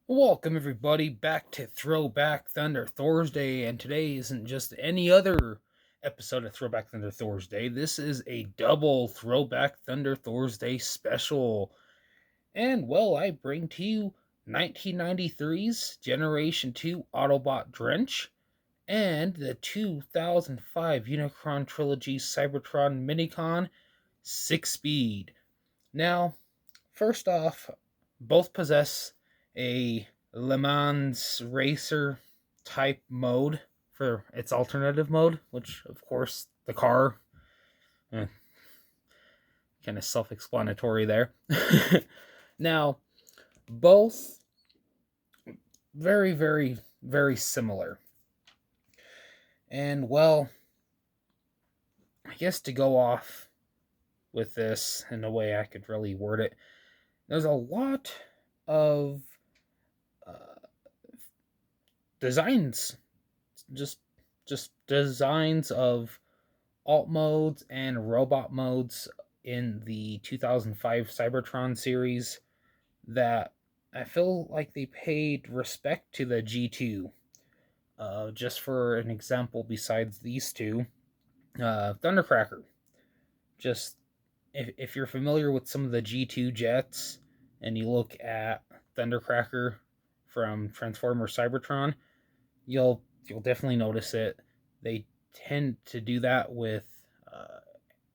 Welcome everybody back to Throwback Thunder ThorsDay, and today isn't just any other episode of Throwback Thunder ThorsDay. This is a double Throwback Thunder ThorsDay special. And well, I bring to you 1993's Generation 2 Autobot Drench and the 2005 Unicron Trilogy Cybertron Minicon SixSpeed. Now, first off, both possess a Le Mans racer type mode for its alternative mode, which, of course, the car, kind of self-explanatory there. Now, both very, very, very similar. And, well, I guess to go off with this in a way I could really word it, there's a lot of designs, just designs of alt modes and robot modes in the 2005 Cybertron series that I feel like they paid respect to the G2. Just for an example, besides these two, Thundercracker. Just if you're familiar with some of the G2 jets and you look at Thundercracker from Transformer Cybertron, you'll definitely notice it. They tend to do that with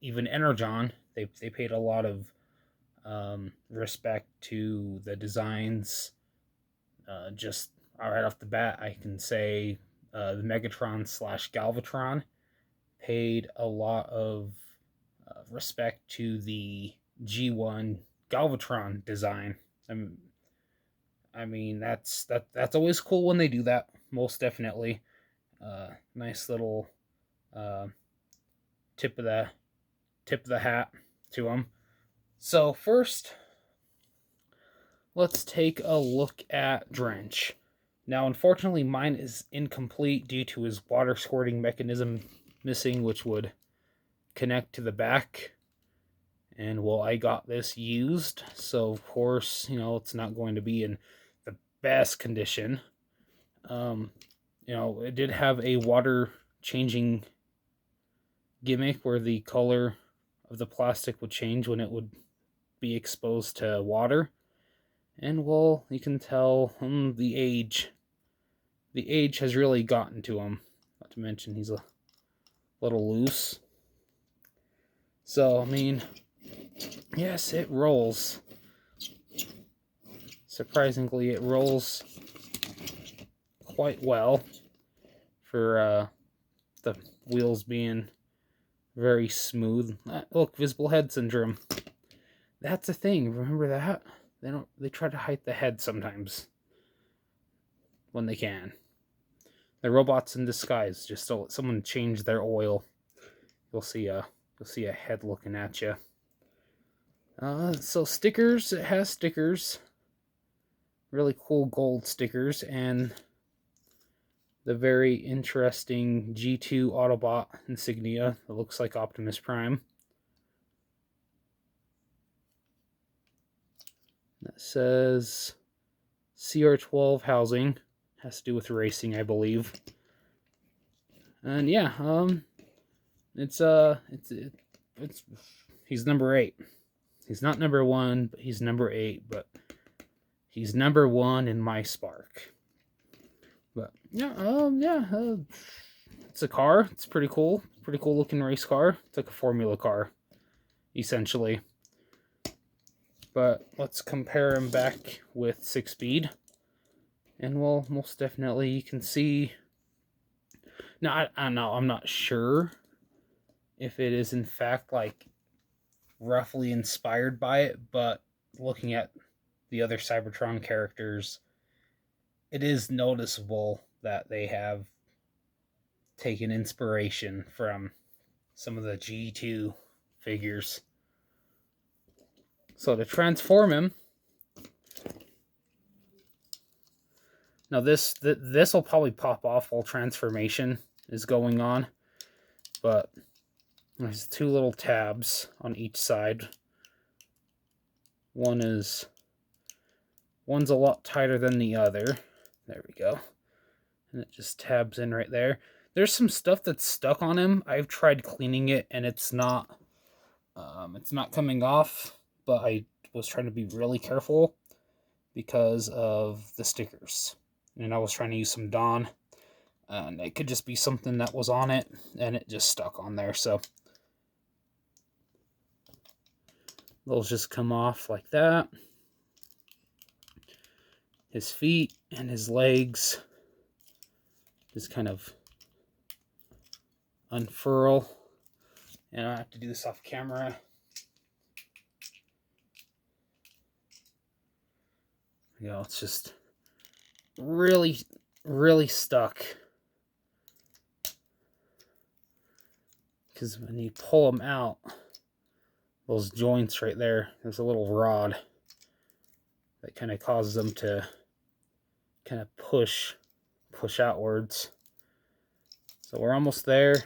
even Energon. They paid a lot of respect to the designs. Just right off the bat, I can say the Megatron / Galvatron paid a lot of respect to the G1 Galvatron design. I mean that's always cool when they do that. Most definitely, nice little tip of the hat to them. So first, let's take a look at Drench. Now, unfortunately, mine is incomplete due to his water squirting mechanism missing, which would connect to the back. And well, I got this used, so of course, it's not going to be in the best condition. It did have a water changing gimmick where the color of the plastic would change when it would be exposed to water. And well, you can tell the age has really gotten to him. Not to mention he's a little loose. So, I mean, yes, it rolls. Surprisingly, it rolls quite well for the wheels being very smooth. Look, visible head syndrome. That's a thing. Remember that? They try to hide the head sometimes when they can. They're robots in disguise. Just don't let someone change their oil. You'll see a head looking at you. So stickers. It has stickers. Really cool gold stickers and the very interesting G2 Autobot insignia that looks like Optimus Prime. That says CR12 housing. Has to do with racing, I believe. And yeah, it's he's number 8. He's not number 1, but he's number 8, but he's number 1 in my Spark. But yeah, it's a car. It's pretty cool. Pretty cool looking race car. It's like a formula car, essentially. But let's compare him back with SixSpeed. And well, most definitely you can see. Now, I know, I'm not sure if it is in fact like roughly inspired by it, but looking at the other Cybertron characters, it is noticeable that they have taken inspiration from some of the G2 figures. So to transform him, now this will probably pop off while transformation is going on, but there's 2 little tabs on each side. One is One's a lot tighter than the other. There we go. And it just tabs in right there. There's some stuff that's stuck on him. I've tried cleaning it and it's not coming off, but I was trying to be really careful because of the stickers. And I was trying to use some Dawn, and it could just be something that was on it and it just stuck on there. So those just come off like that. His feet and his legs just kind of unfurl. And I have to do this off camera. You know, it's just really, really stuck. Because when you pull them out, those joints right there, there's a little rod that kind of causes them to kind of push outwards. So we're almost there.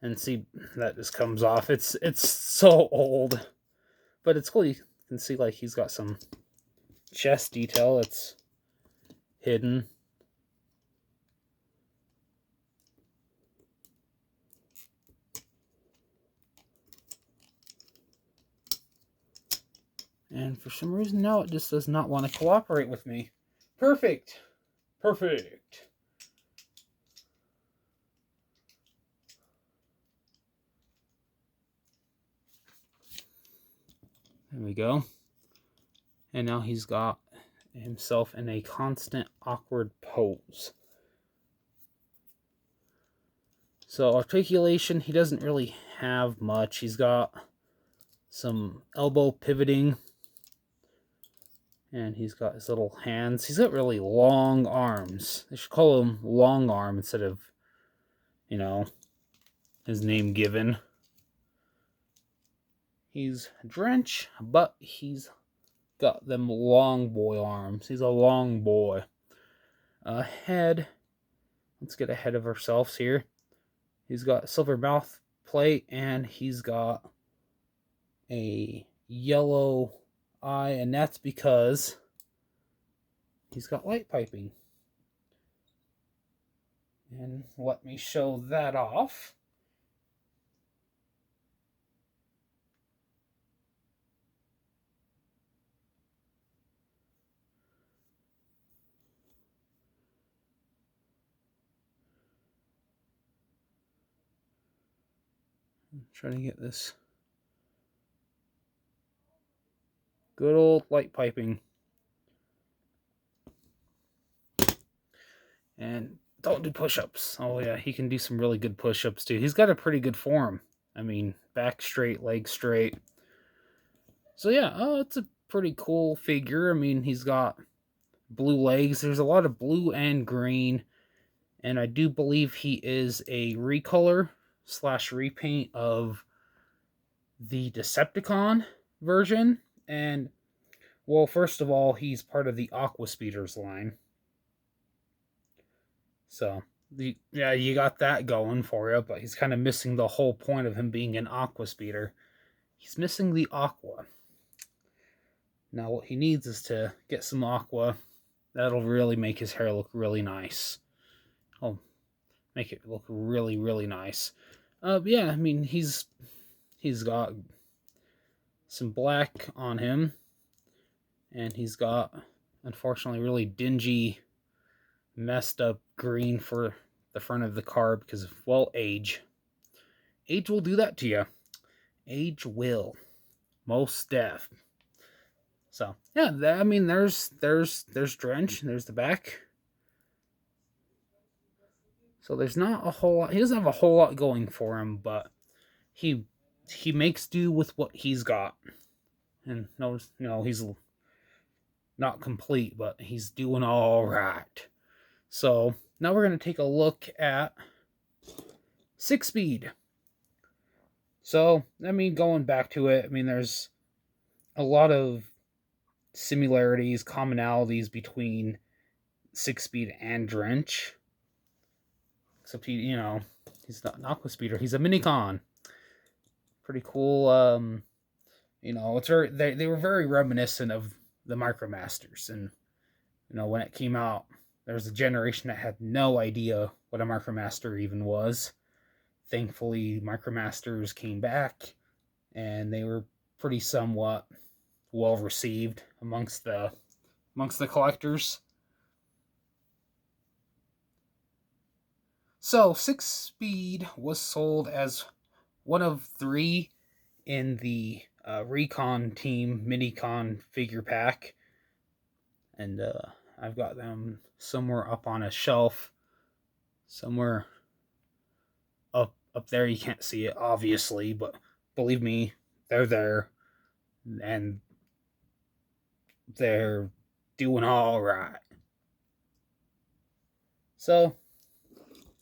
And see, that just comes off. It's so old, but it's cool. You can see like he's got some chest detail that's hidden. And for some reason now it just does not want to cooperate with me. Perfect. Perfect. There we go. And now he's got himself in a constant awkward pose. So articulation, he doesn't really have much. He's got some elbow pivoting. And he's got his little hands. He's got really long arms. They should call him Long Arm instead of, you know, his name given. He's Drench, but he's got them long boy arms. He's a long boy. Head. Let's get ahead of ourselves here. He's got a silver mouth plate, and he's got a yellow eye, and that's because he's got light piping. And let me show that off. I'm trying to get this good old light piping. And don't do push-ups. Oh yeah, he can do some really good push-ups too. He's got a pretty good form. I mean, back straight, leg straight. So yeah, it's a pretty cool figure. I mean, he's got blue legs. There's a lot of blue and green. And I do believe he is a recolor / repaint of the Decepticon version. And, well, first of all, he's part of the Aquaspeeders line. So, yeah, you got that going for you, but he's kind of missing the whole point of him being an Aquaspeeder. He's missing the aqua. Now, what he needs is to get some aqua. That'll really make his hair look really nice. Oh, make it look really, really nice. Yeah, I mean, he's got some black on him, and he's got, unfortunately, really dingy, messed up green for the front of the car because of, well, age. Age will do that to you. Age will. Most def. So, yeah, I mean, there's Drench, there's the back. So there's not a whole lot. He doesn't have a whole lot going for him, but he makes do with what he's got. And no, he's not complete, but he's doing all right. So now we're going to take a look at SixSpeed. So, I mean, going back to it, I mean, there's a lot of similarities, commonalities between SixSpeed and Drench. Except he's not an Aquaspeeder, he's a Minicon. Pretty cool. It's very, they were very reminiscent of the MicroMasters. And when it came out, there was a generation that had no idea what a MicroMaster even was. Thankfully, MicroMasters came back, and they were pretty somewhat well received amongst the collectors. So SixSpeed was sold as one of 3 in the Recon Team Minicon figure pack, and I've got them somewhere up on a shelf, somewhere up there. You can't see it, obviously, but believe me, they're there, and they're doing all right. So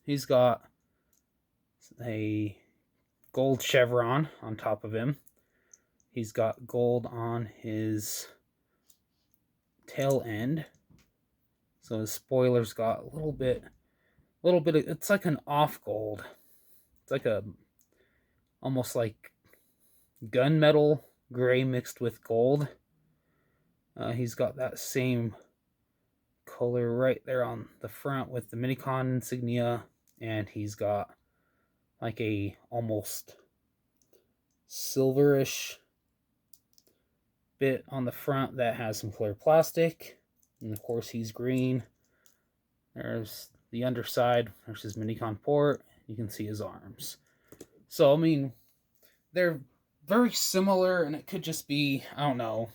he's got a gold chevron on top of him. He's got gold on his tail end. So his spoiler's got a little bit of, it's like an off gold. It's like almost like gunmetal gray mixed with gold. He's got that same color right there on the front with the Minicon insignia, and he's got like a almost silverish bit on the front that has some clear plastic, and of course he's green. There's the underside, there's his Minicon port, you can see his arms. So I mean, they're very similar, and it could just be, I don't know,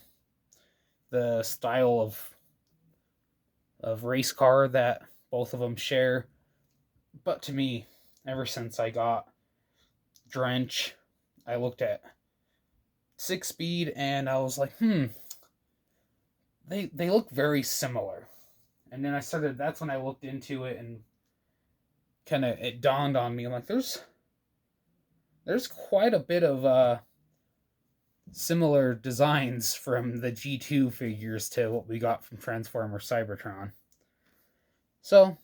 the style of race car that both of them share. But to me, ever since I got Drench, I looked at SixSpeed and I was like, they look very similar. And then that's when I looked into it, and kind of it dawned on me, I'm like, there's quite a bit of similar designs from the G2 figures to what we got from Transformer Cybertron. So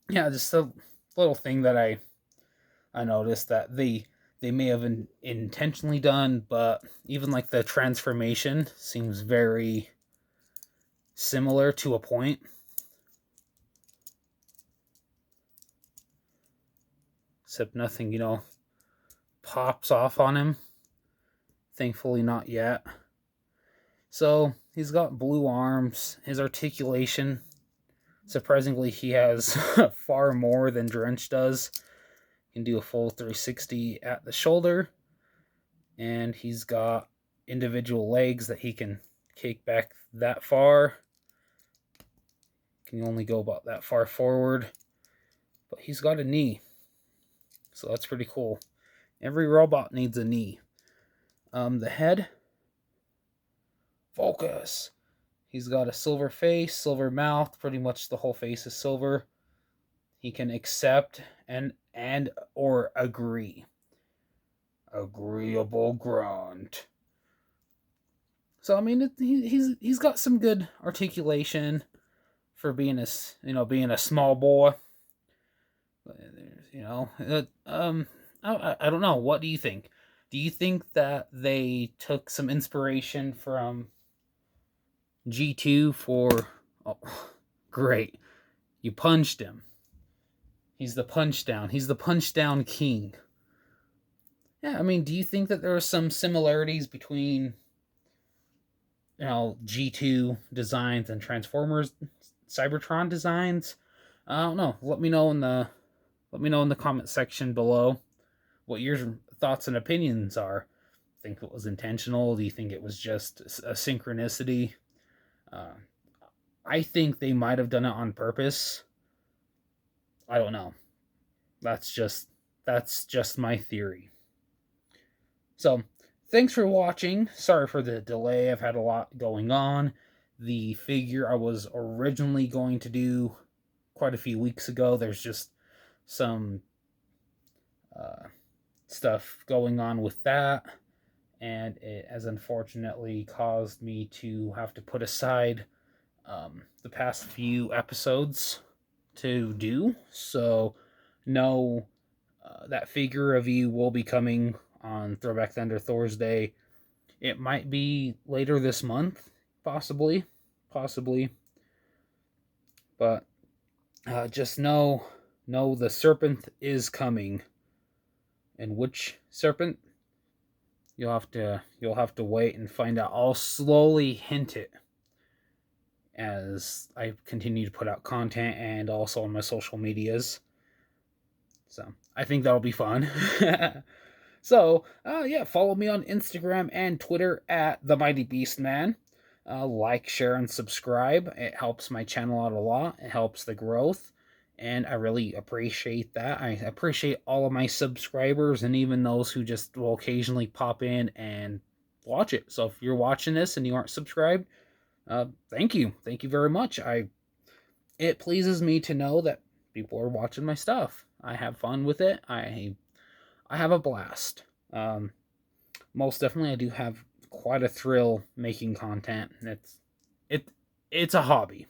yeah, just a little thing that I noticed that they may have intentionally done, but even like the transformation seems very similar to a point. Except nothing, pops off on him. Thankfully not yet. So he's got blue arms. His articulation, surprisingly, he has far more than Drench does. He can do a full 360 at the shoulder. And he's got individual legs that he can kick back that far. Can only go about that far forward. But he's got a knee. So that's pretty cool. Every robot needs a knee. The head. Focus. He's got a silver face, silver mouth. Pretty much the whole face is silver. He can accept and or agree. Agreeable grunt. So I mean, he's got some good articulation for being a small boy. I don't know. What do you think? Do you think that they took some inspiration from G2 for... Oh, great. You punched him. He's the punch down. He's the punch down king. Yeah, I mean, do you think that there are some similarities between, G2 designs and Transformers Cybertron designs? I don't know. Let me know in the comment section below what your thoughts and opinions are. Think it was intentional? Do you think it was just a synchronicity? I think they might have done it on purpose. I don't know. That's just my theory. So, thanks for watching. Sorry for the delay. I've had a lot going on. The figure I was originally going to do quite a few weeks ago, there's just some stuff going on with that, and it has unfortunately caused me to have to put aside the past few episodes to do. So no, that figure review will be coming on Throwback Thunder ThorsDay It might be later this month, possibly. But just know the Serpent is coming. And which Serpent? You'll have to wait and find out. I'll slowly hint it as I continue to put out content and also on my social medias. So I think that'll be fun. So yeah, follow me on Instagram and Twitter at the Mighty Beast Man. Like, share, and subscribe. It helps my channel out a lot. It helps the growth, and I really appreciate that. I appreciate all of my subscribers and even those who just will occasionally pop in and watch it. So if you're watching this and you aren't subscribed, thank you very much. It pleases me to know that people are watching my stuff. I have fun with it. I have a blast. Most definitely, I do have quite a thrill making content. It's a hobby.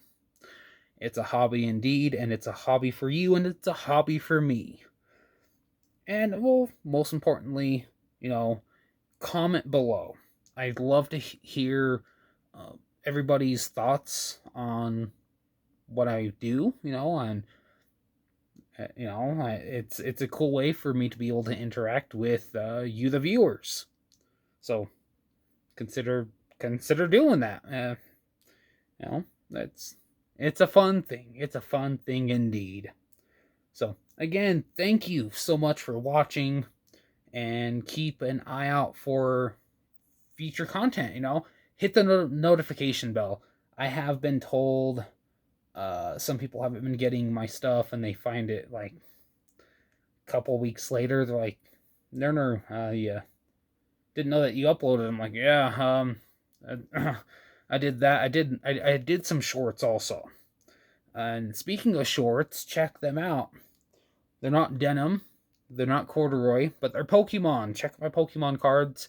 It's a hobby indeed, and it's a hobby for you, and it's a hobby for me. And, well, most importantly, comment below. I'd love to hear everybody's thoughts on what I do, and it's a cool way for me to be able to interact with you, the viewers. So consider doing that. It's a fun thing. It's a fun thing indeed. So again, thank you so much for watching, and keep an eye out for future content. Hit the notification bell. I have been told some people haven't been getting my stuff, and they find it like a couple weeks later. They're like, no, yeah, didn't know that you uploaded. I'm like, yeah, I did that. I did some shorts also. And speaking of shorts, check them out. They're not denim, they're not corduroy, but they're Pokemon. Check my Pokemon cards,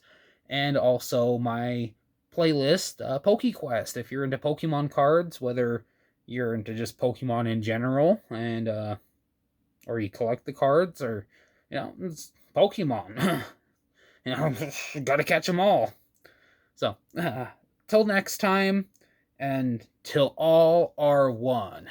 and also my playlist, PokeQuest. If you're into Pokemon cards, whether you're into just Pokemon in general, and or you collect the cards, or it's Pokemon. Gotta catch them all. So till next time, and till all are one.